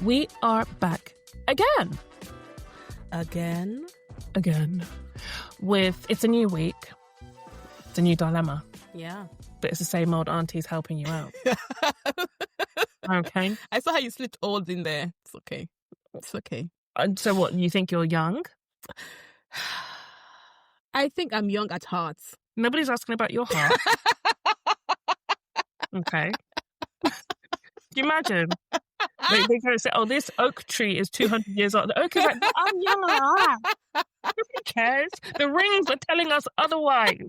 We are back again. With, it's a new week. It's a new dilemma. Yeah. But it's the same old aunties helping you out. Okay. I saw how you slipped old in there. It's okay. So what, you think you're young? I think I'm young at heart. Nobody's asking about your heart. Okay. Can you imagine? They're going to say, oh, this oak tree is 200 years old. The oak is like, I'm young at heart. Who cares? The rings are telling us otherwise.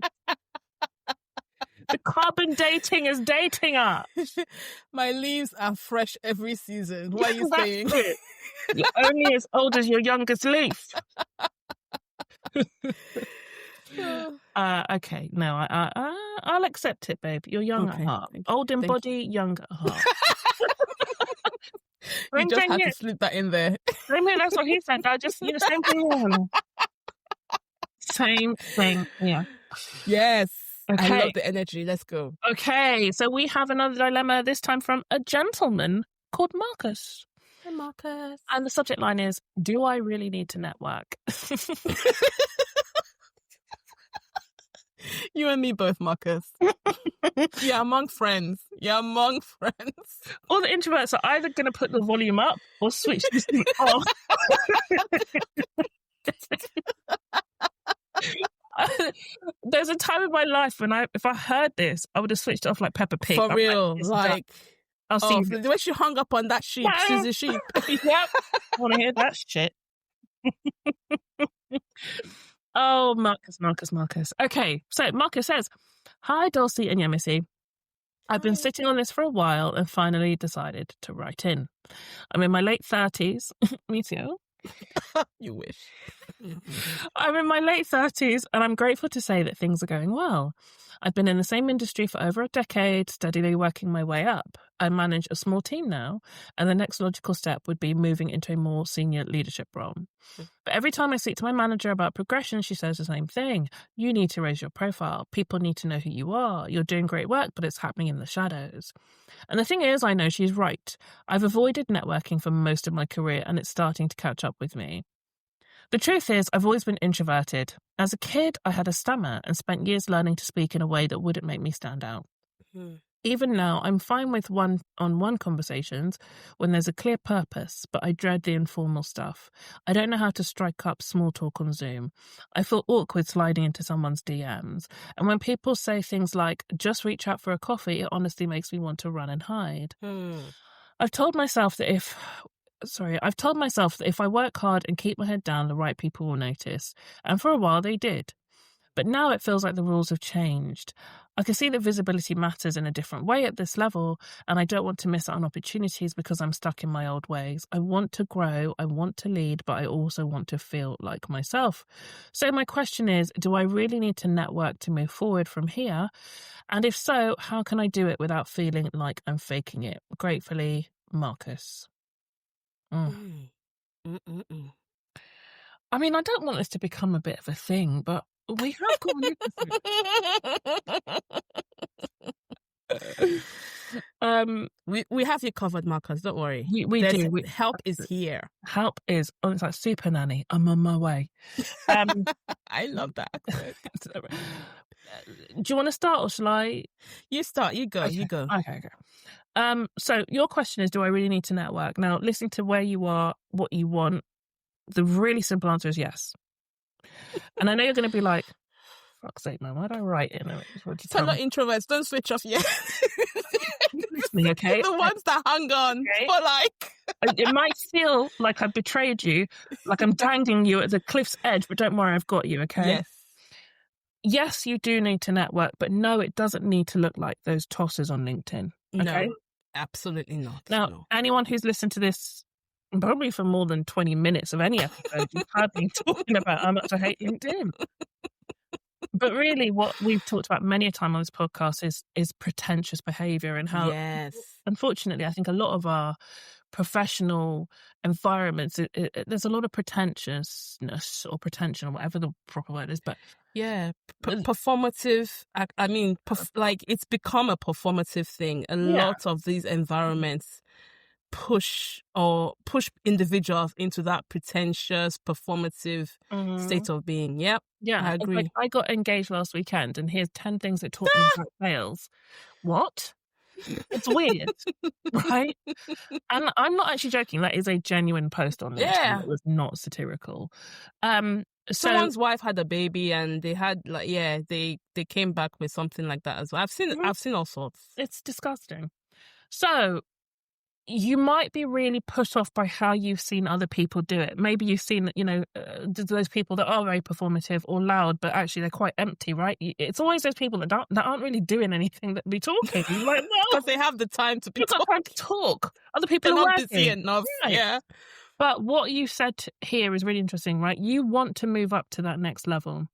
The carbon dating is dating us. My leaves are fresh every season. What are you saying? You're only as old as your youngest leaf. Okay, no, I'll accept it, babe. You're young at heart. Old in body, young at heart. You just had to slip that in there. That's what he said. I just, same thing. Same thing, yeah. Yes. Okay. I love the energy. Let's go. Okay, so we have another dilemma, this time from a gentleman called Marcus. Hey, Marcus. And the subject line is, do I really need to network? You and me both, Marcus. You're among friends. All the introverts are either going to put the volume up or switch this thing off. There's a time in my life when if I heard this, I would have switched it off like Peppa Pig. For real. I'll see the way she hung up on that sheep. She's a sheep. Yep. I want to hear that shit. Oh, Marcus. Okay, so Marcus says, hi, Dulcie and Yemisi. I've been sitting on this for a while and finally decided to write in. I'm in my late 30s. Me too. You wish. I'm in my late 30s and I'm grateful to say that things are going well. I've been in the same industry for over a decade, steadily working my way up. I manage a small team now, and the next logical step would be moving into a more senior leadership role. But every time I speak to my manager about progression, she says the same thing. You need to raise your profile. People need to know who you are. You're doing great work, but it's happening in the shadows. And the thing is, I know she's right. I've avoided networking for most of my career, and it's starting to catch up with me. The truth is, I've always been introverted. As a kid, I had a stammer and spent years learning to speak in a way that wouldn't make me stand out. Even now, I'm fine with one-on-one conversations when there's a clear purpose, but I dread the informal stuff. I don't know how to strike up small talk on Zoom. I feel awkward sliding into someone's DMs. And when people say things like, just reach out for a coffee, it honestly makes me want to run and hide. I've told myself that if I work hard and keep my head down, the right people will notice. And for a while they did. But now it feels like the rules have changed. I can see that visibility matters in a different way at this level, and I don't want to miss out on opportunities because I'm stuck in my old ways. I want to grow, I want to lead, but I also want to feel like myself. So my question is, do I really need to network to move forward from here? And if so, how can I do it without feeling like I'm faking it? Gratefully, Marcus. I mean, I don't want this to become a bit of a thing, but we have gone into we have you covered, Marcus. Don't worry. We do. Help is here. Help is. Oh, it's like super nanny. I'm on my way. I love that. Do you want to start or shall I? You start. You go. Okay. You go. Okay. So your question is, do I really need to network? Now, listening to where you are, what you want, the really simple answer is yes. And I know you're going to be like, fuck's sake, man, why'd I write it? Tell the introverts, don't switch off yet. Me, okay? The ones that hung on for like... It might feel like I betrayed you, like I'm dangling you at the cliff's edge, but don't worry, I've got you, okay? Yes, you do need to network, but no, it doesn't need to look like those tosses on LinkedIn, okay? No, absolutely not. Now, anyone who's listened to this probably for more than 20 minutes of any episode, you've heard me talking about how much I hate LinkedIn. But really, what we've talked about many a time on this podcast is pretentious behaviour and how, unfortunately, I think a lot of our professional environments, there's a lot of pretentiousness or pretension or whatever the proper word is. But performative. I mean, like it's become a performative thing. A lot of these environments push individuals into that pretentious, performative state of being. Yep. Yeah. I agree. Like, I got engaged last weekend, and here's 10 things that taught me about sales. What? It's weird, right? And I'm not actually joking. That is a genuine post on LinkedIn. Yeah. It was not satirical. Someone's wife had a baby, and they had they came back with something like that as well. I've seen all sorts. It's disgusting. So you might be really put off by how you've seen other people do it. Maybe you've seen, those people that are very performative or loud, but actually they're quite empty, right? It's always those people that aren't really doing anything that be talking. Like, no, because they have the time to talk. Other people are not working. Busy enough. Right. Yeah. But what you said here is really interesting, right? You want to move up to that next level.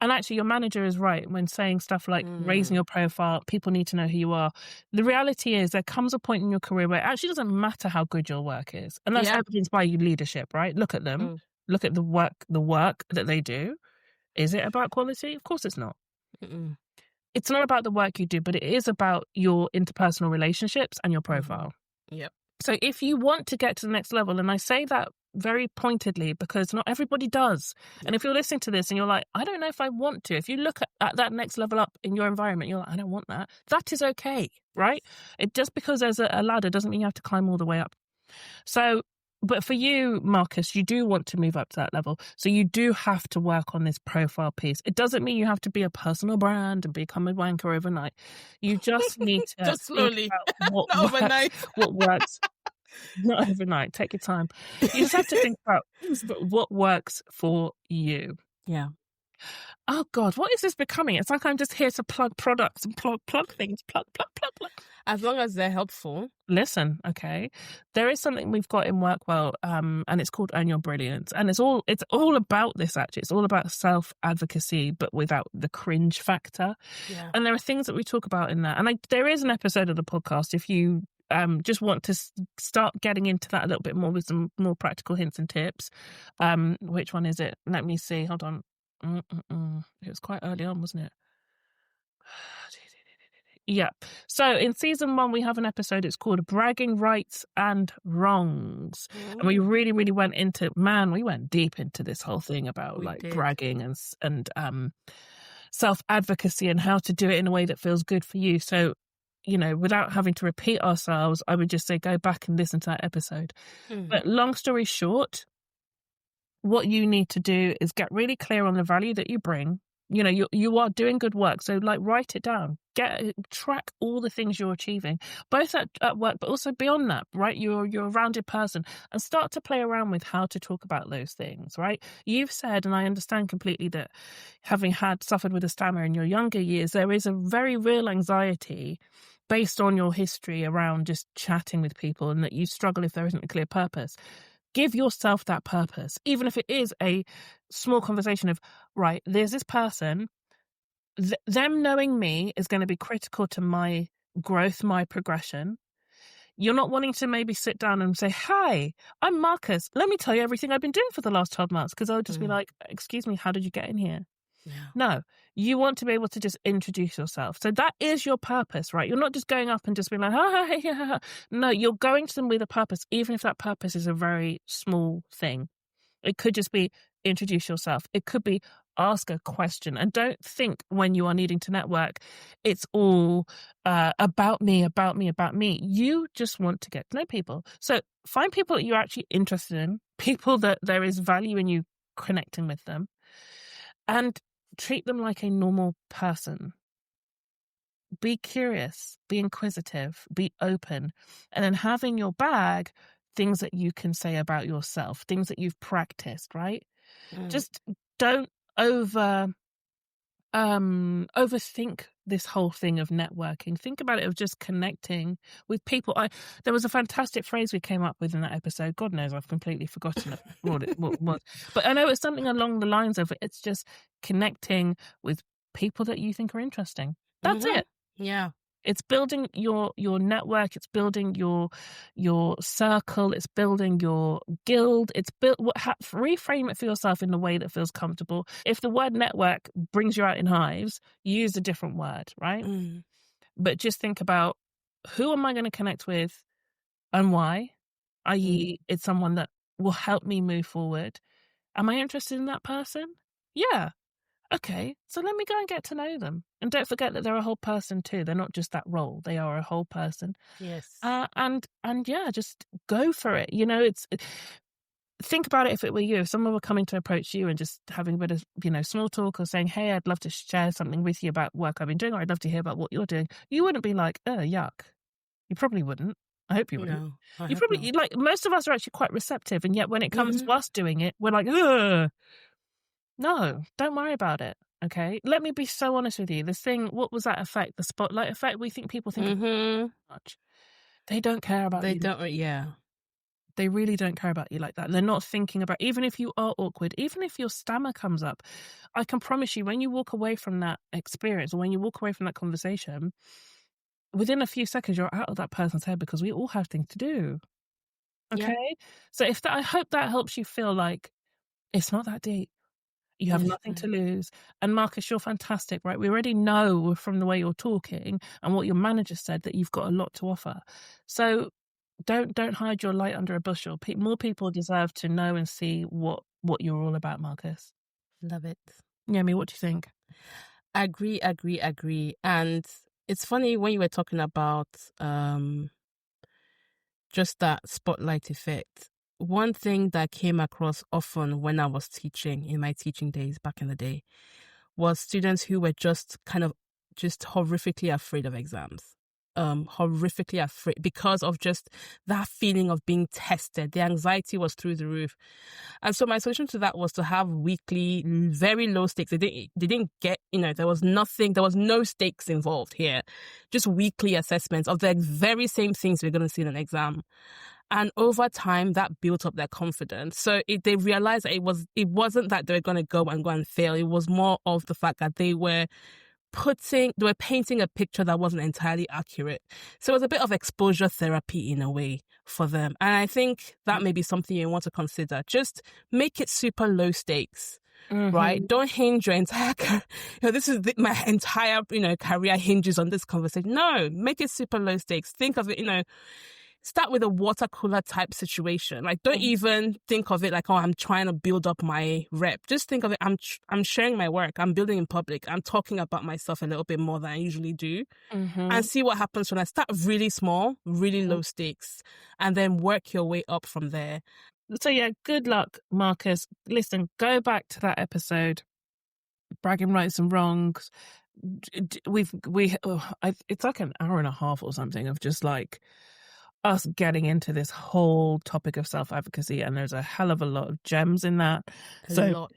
And actually, your manager is right when saying stuff like raising your profile, people need to know who you are. The reality is there comes a point in your career where it actually doesn't matter how good your work is. And that's evidenced by your leadership, right? Look at them. Look at the work that they do. Is it about quality? Of course it's not. It's not about the work you do, but it is about your interpersonal relationships and your profile. Yep. So if you want to get to the next level, and I say that very pointedly because not everybody does. And if you're listening to this and you're like, I don't know if I want to, if you look at that next level up in your environment, you're like, I don't want that. That is okay, right? It just because there's a ladder doesn't mean you have to climb all the way up. So, but for you, Marcus, you do want to move up to that level. So you do have to work on this profile piece. It doesn't mean you have to be a personal brand and become a wanker overnight. You just need to just slowly, what overnight. What works. Not overnight. Take your time. You just have to think about what works for you. Yeah. Oh God, what is this becoming? It's like I'm just here to plug products and plug things. Plug. As long as they're helpful. Listen, okay. There is something we've got in Workwell, and it's called Earn Your Brilliance. And it's all about this actually. It's all about self-advocacy, but without the cringe factor. Yeah. And there are things that we talk about in that. And there is an episode of the podcast if you just want to start getting into that a little bit more with some more practical hints and tips. Which one is it? Let me see. Hold on. It was quite early on, wasn't it? Yeah. So in season 1, we have an episode. It's called Bragging Rights and Wrongs. And we really, really went we went deep into this whole thing about bragging and self-advocacy and how to do it in a way that feels good for you. So, without having to repeat ourselves, I would just say go back and listen to that episode. But long story short, what you need to do is get really clear on the value that you bring. You are doing good work. So write it down, track all the things you're achieving, both at work, but also beyond that, right? You're a rounded person, and start to play around with how to talk about those things, right? You've said, and I understand completely, that having suffered with a stammer in your younger years, there is a very real anxiety based on your history around just chatting with people, and that you struggle if there isn't a clear purpose. Give yourself that purpose, even if it is a small conversation of, right, there's this person, them knowing me is going to be critical to my growth, my progression. You're not wanting to maybe sit down and say, hi, I'm Marcus. Let me tell you everything I've been doing for the last 12 months. Because I'll just be like, excuse me, how did you get in here? Yeah. No, you want to be able to just introduce yourself. So that is your purpose, right? You're not just going up and just being like, hi. No, you're going to them with a purpose, even if that purpose is a very small thing. It could just be introduce yourself. It could be ask a question. And don't think when you are needing to network, it's all about me. You just want to get to know people. So find people that you're actually interested in, people that there is value in you connecting with them, and treat them like a normal person. Be curious, be inquisitive, be open, and then have in your bag things that you can say about yourself, things that you've practiced, right? Just don't overthink this whole thing of networking. Think about it of just connecting with people. There was a fantastic phrase we came up with in that episode. God knows I've completely forgotten what it was. But I know it's something along the lines of it's just connecting with people that you think are interesting. That's it. Yeah. It's building your network. It's building your circle. It's building your guild. It's reframe it for yourself in the way that feels comfortable. If the word network brings you out in hives, use a different word, right? But just think about, who am I going to connect with? and why? I.e., it's someone that will help me move forward. Am I interested in that person? Yeah. Okay, so let me go and get to know them. And don't forget that they're a whole person too. They're not just that role. They are a whole person. Yes. And yeah, just go for it. You know, think about it if it were you. If someone were coming to approach you and just having a bit of, small talk or saying, hey, I'd love to share something with you about work I've been doing, or I'd love to hear about what you're doing. You wouldn't be like, oh, yuck. You probably wouldn't. I hope you wouldn't. No, I You hope probably, not. like, most of us are actually quite receptive. And yet when it comes to us doing it, we're like, ugh. No, don't worry about it. Okay. Let me be so honest with you. What was that effect? The spotlight effect? We think people think of much. They don't care about you. They don't, yeah. They really don't care about you like that. They're not thinking about, even if you are awkward, even if your stammer comes up, I can promise you when you walk away from that experience or when you walk away from that conversation, within a few seconds, you're out of that person's head because we all have things to do. Okay. Yeah. So I hope that helps you feel like it's not that deep. You have nothing to lose. And Marcus, you're fantastic, right? We already know from the way you're talking and what your manager said that you've got a lot to offer. So don't hide your light under a bushel. More people deserve to know and see what you're all about, Marcus. Love it. Yemi, what do you think? Agree. And it's funny when you were talking about just that spotlight effect. One thing that came across often when I was teaching in my teaching days back in the day was students who were just horrifically afraid of exams. Horrifically afraid because of just that feeling of being tested. The anxiety was through the roof. And so my solution to that was to have weekly, very low stakes. They didn't get, there was no stakes involved here. Just weekly assessments of the very same things we're going to see in an exam. And over time, that built up their confidence. So they realized that it wasn't that they were going to go and fail. It was more of the fact that they were painting a picture that wasn't entirely accurate. So it was a bit of exposure therapy in a way for them. And I think that may be something you want to consider. Just make it super low stakes. Right? Don't hinge your entire career. My entire, career hinges on this conversation. No, make it super low stakes. Think of it, start with a water cooler type situation. Like, don't even think of it like, oh, I'm trying to build up my rep. Just think of it, I'm sharing my work. I'm building in public. I'm talking about myself a little bit more than I usually do. And see what happens when I start really small, really low stakes, and then work your way up from there. So yeah, good luck, Marcus. Listen, go back to that episode, bragging rights and wrongs. It's like an hour and a half or something of just like us getting into this whole topic of self-advocacy, and there's a hell of a lot of gems in that. A lot.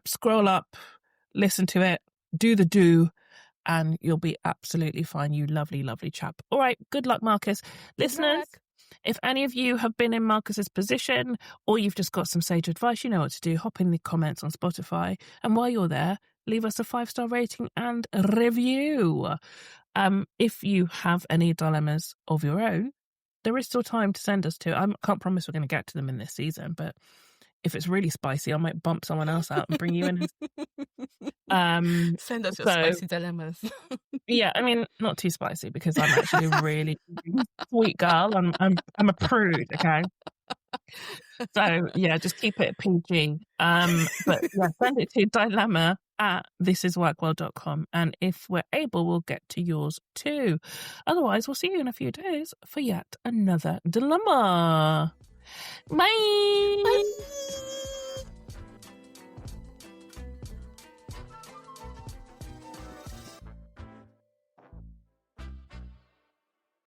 Scroll up, listen to it, do, and you'll be absolutely fine, you lovely, lovely chap. All right, good luck, Marcus. Listeners, if any of you have been in Marcus's position or you've just got some sage advice, you know what to do. Hop in the comments on Spotify, and while you're there, leave us a 5-star rating and a review. If you have any dilemmas of your own, there is still time to send us to. I can't promise we're going to get to them in this season, but if it's really spicy, I might bump someone else out and bring you in. Send us your spicy dilemmas. Yeah, I mean, not too spicy because I'm actually a really sweet girl. I'm a prude, okay? So yeah, just keep it PG. But yeah, send it to dilemma@thisisworkwell.com, and if we're able, we'll get to yours too. Otherwise, we'll see you in a few days for yet another dilemma. Bye.